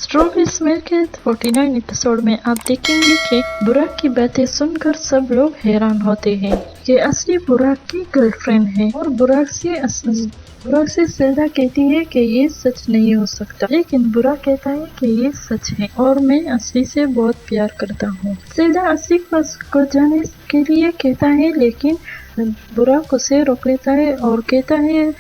Strawberry smell के 49 episode में आप देखेंगे कि बुराक की बातें सुनकर सब लोग हैरान होते हैं कि असली बुराक की गर्लफ्रेंड है और बुराक से सेल्डा कहती है कि ये सच नहीं हो सकता, लेकिन बुराक कहता है कि ये सच है और मैं असली से बहुत प्यार करता हूँ। सेल्डा असली को जाने के लिए कहता है, लेकिन बुराक उसे रोक लेता है और कहता है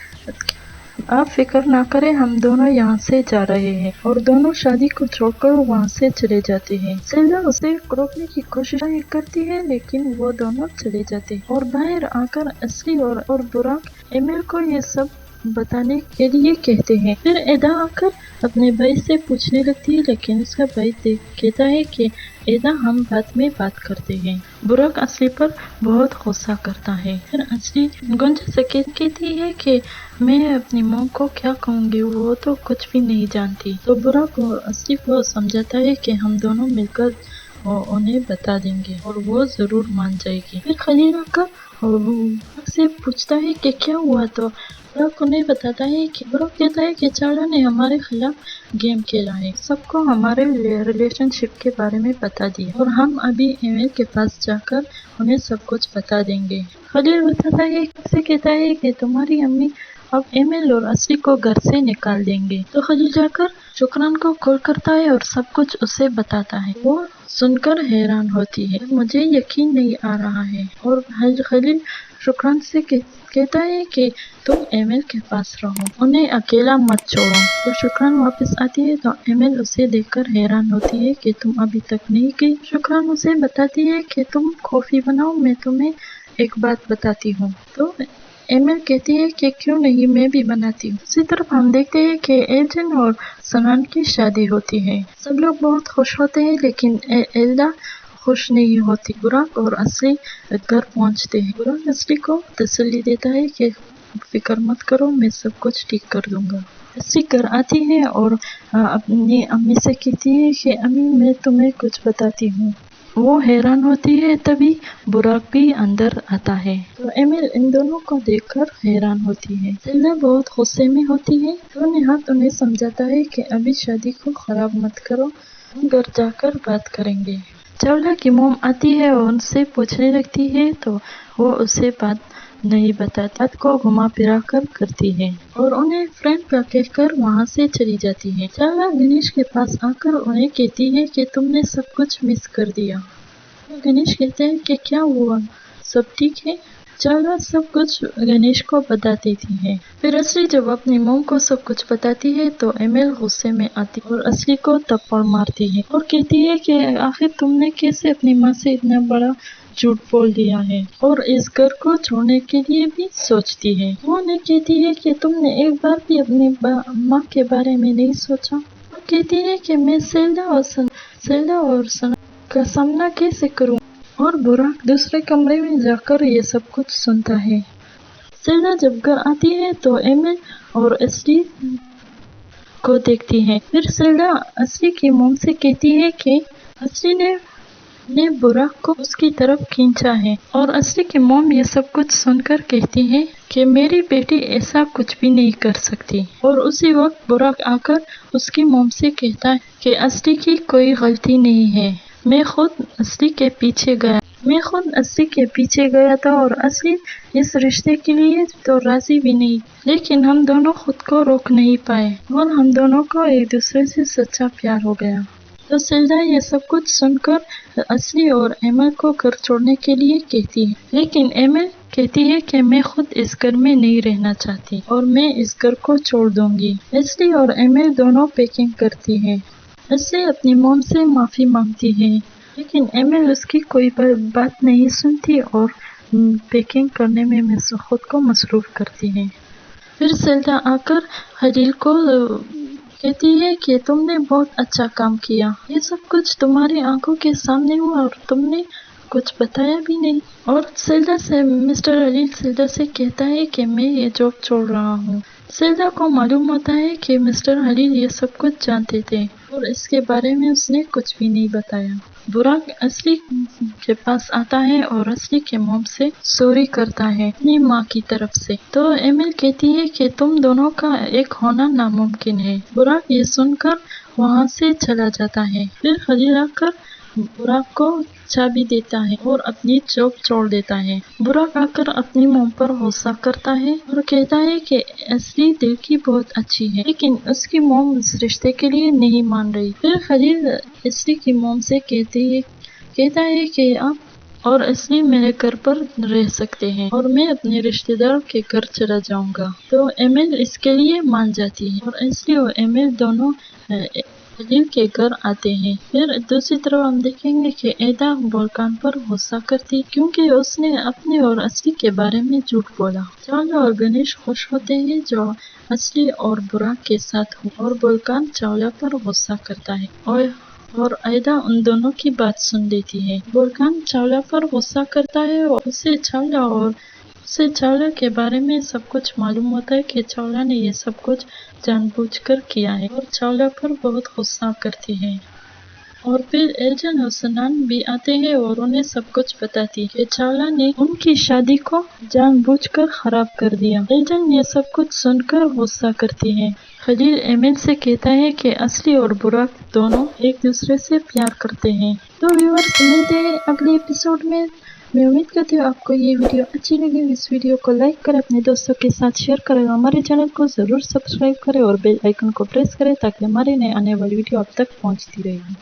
आप फिक्र ना करें, हम दोनों यहाँ से जा रहे हैं और दोनों शादी को छोड़कर वहाँ से चले जाते हैं। सेल्डा उसे रोकने की कोशिश करती है, लेकिन वो दोनों चले जाते हैं और बाहर आकर असली और बुराक एमिल को ये सब बताने के लिए कहते हैं। फिर एदा आकर अपने भाई से पूछने लगती है, लेकिन उसका भाई कहता है कि एदा हम बाद में बात करते हैं। बुराक असली पर बहुत गुस्सा करता है। फिर असली गुंजा से कहती है कि मैं अपनी मॉम को क्या कहूँगी, वो तो कुछ भी नहीं जानती। तो बुराक असली को समझाता है कि हम दोनों मिलकर उन्हें बता देंगे और वो जरूर मान जाएगी। फिर खलील आकर से पूछता है कि क्या हुआ, तो बुराक उन्हें बताता है कि बुराक कहता है कि चार्ला ने हमारे खिलाफ गेम खेला है, सबको हमारे रिलेशनशिप के बारे में बता दिया और हम अभी एमिल के पास जाकर उन्हें सब कुछ बता देंगे। खलील बताता है से कहता है कि तुम्हारी अम्मी अब एमिल और असली को घर से निकाल देंगे। तो खलील जाकर शुक्रान को कॉल करता है और सब कुछ उसे बताता है। वो सुनकर हैरान होती है, मुझे यकीन नहीं आ रहा है। और खलील शुक्रान से कहता है कि तुम एमिल के पास रहो, उन्हें अकेला मत छोड़ो। तो शुक्रान वापस आती है तो एमिल उसे देखकर हैरान होती है कि तुम अभी तक नहीं गई। शुक्रान उसे बताती है कि तुम कॉफी बनाओ, मैं तुम्हें एक बात बताती हूँ। तो एमिल कहती है कि क्यों नहीं, मैं भी बनाती हूँ। दूसरी तरफ हम देखते हैं कि एल्जन और सनान की शादी होती है। सब लोग बहुत खुश होते हैं, लेकिन एल्डा खुश नहीं होती। बुराक और असली घर पहुंचते हैं। बुराक असली को तसल्ली देता है कि फिक्र मत करो, मैं सब कुछ ठीक कर दूंगा। असली घर आती है और अपनी अम्मी से कहती है कि अम्मी मैं तुम्हें कुछ बताती हूँ। वो हैरान होती है, तभी बुराक भी अंदर आता है। तो एमिल इन दोनों को देखकर हैरान होती है। सेल्डा बहुत गुस्से में होती है तो निहात उन्हें समझाता है कि अभी शादी को खराब मत करो, हम घर जाकर बात करेंगे। चार्ला की मोम आती है और उनसे पूछने लगती है तो वो उसे बात नहीं बताती, बात को घुमा फिरा कर करती है और उन्हें फ्रेंड का कहकर वहाँ से चली जाती है। चार्ला गणेश के पास आकर उन्हें कहती है कि तुमने सब कुछ मिस कर दिया। गणेश कहते हैं कि क्या हुआ, सब ठीक है। चार्ला सब कुछ गणेश को बता देती है। फिर असली जब अपनी मोम को सब कुछ बताती है तो एमिल गुस्से में आती और असली को थप्पड़ मारती है और कहती है कि आखिर तुमने कैसे अपनी माँ से इतना बड़ा झूठ बोल दिया है और इस घर को छोड़ने के लिए भी सोचती है। वो उन्हें कहती है कि तुमने एक बार भी अपनी माँ के बारे में नहीं सोचा। वो कहती है कि मैं सेल्डा और सना का सामना कैसे करूं, और बुराक दूसरे कमरे में जाकर ये सब कुछ सुनता है। सेल्डा जब घर आती है तो एमिल और असली को देखती है। फिर सेल्डा असली की मोम से कहती है कि असली ने बुराक को उसकी तरफ खींचा है और असली की मोम ये सब कुछ सुनकर कहती है कि मेरी बेटी ऐसा कुछ भी नहीं कर सकती। और उसी वक्त बुराक आकर उसकी मोम से कहता है कि असली की कोई गलती नहीं है, मैं खुद असली के पीछे गया था और असली इस रिश्ते के लिए तो राजी भी नहीं, लेकिन हम दोनों खुद को रोक नहीं पाए और हम दोनों को एक दूसरे से सच्चा प्यार हो गया। तो सेल्डा ये सब कुछ सुनकर असली और एमिल को घर छोड़ने के लिए कहती है, लेकिन एमिल कहती है कि मैं खुद इस घर में नहीं रहना चाहती और मैं इस घर को छोड़ दूंगी। असली और एमिल दोनों पैकिंग करती है। असली अपनी मॉम से माफी मांगती है, लेकिन एमिल उसकी कोई बात नहीं सुनती और पैकिंग करने में खुद को मसरूफ करती है। फिर सेल्डा आकर खलील को कहती है कि तुमने बहुत अच्छा काम किया, ये सब कुछ तुम्हारी आंखों के सामने हुआ और तुमने कुछ बताया भी नहीं। और मिस्टर अली सेल्डा से कहता है कि मैं ये जॉब छोड़ रहा हूँ। सेल्डा को मालूम होता है कि मिस्टर हलील ये सब कुछ जानते थे और इसके बारे में उसने कुछ भी नहीं बताया। बुराक असली के पास आता है और असली के मोम से सॉरी करता है अपनी माँ की तरफ से। तो एमिल कहती है कि तुम दोनों का एक होना नामुमकिन है। बुराक ये सुनकर वहाँ से चला जाता है। फिर खलील आकर बुराक को चाबी देता है और अपनी जॉब छोड़ देता है। बुराक आकर अपनी मोम पर गुस्सा करता है और कहता है कि असली दिल की बहुत अच्छी है, लेकिन उसकी मोम इस रिश्ते के लिए नहीं मान रही। फिर खलील असली की मोम से कहता है कि आप और असली मेरे घर पर रह सकते हैं और मैं अपने रिश्तेदारों के घर चला जाऊंगा। तो एमिल इसके लिए मान जाती है और असली और एमिल दोनों खलील के घर आते हैं। फिर दूसरी तरफ हम देखेंगे कि एदा वोल्कान पर गुस्सा करती क्योंकि उसने अपने और असली के बारे में झूठ बोला। चावला और गणेश खुश होते हैं जो असली और बुराक के साथ हो और वोल्कान चावला पर गुस्सा करता है और एदा उन दोनों की बात सुन लेती है। वोल्कान चावला पर गुस्सा करता है और उसे चावला के बारे में सब कुछ मालूम होता है कि चावला ने ये सब कुछ जानबूझकर किया है और चावला पर बहुत गुस्सा करती है। और फिर एल्जन और सनान भी आते हैं और उन्हें सब कुछ बताती है कि चावला ने उनकी शादी को जानबूझकर खराब कर दिया। एल्जन ये सब कुछ सुनकर गुस्सा करती है। खलील एमिल से कहता है कि असली और बुराक दोनों एक दूसरे से प्यार करते हैं। तो व्यूअर्स, मिलते हैं अगले एपिसोड में। मैं उम्मीद करती हूँ आपको ये वीडियो अच्छी लगी। इस वीडियो को लाइक करें, अपने दोस्तों के साथ शेयर करें, हमारे चैनल को जरूर सब्सक्राइब करें और बेल आइकन को प्रेस करें ताकि हमारे नए आने वाली वीडियो आप तक पहुँचती रहेगी।